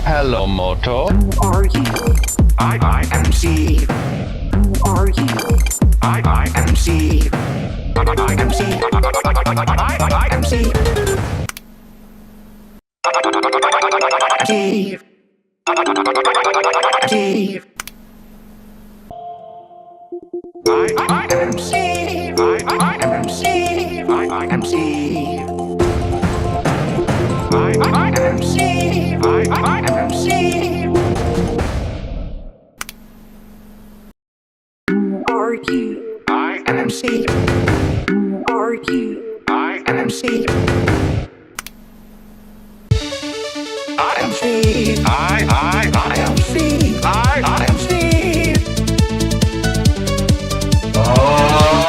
Hello, Moto. Who are you? I am Steve. Who are you? I am Steve. I am Steve. I am Steve. Steve. Steve. I am Steve. I am Steve. I am Steve. I am Steve. I am Steve. Who are you? I am Steve. Who are you? I am Steve. I am Steve.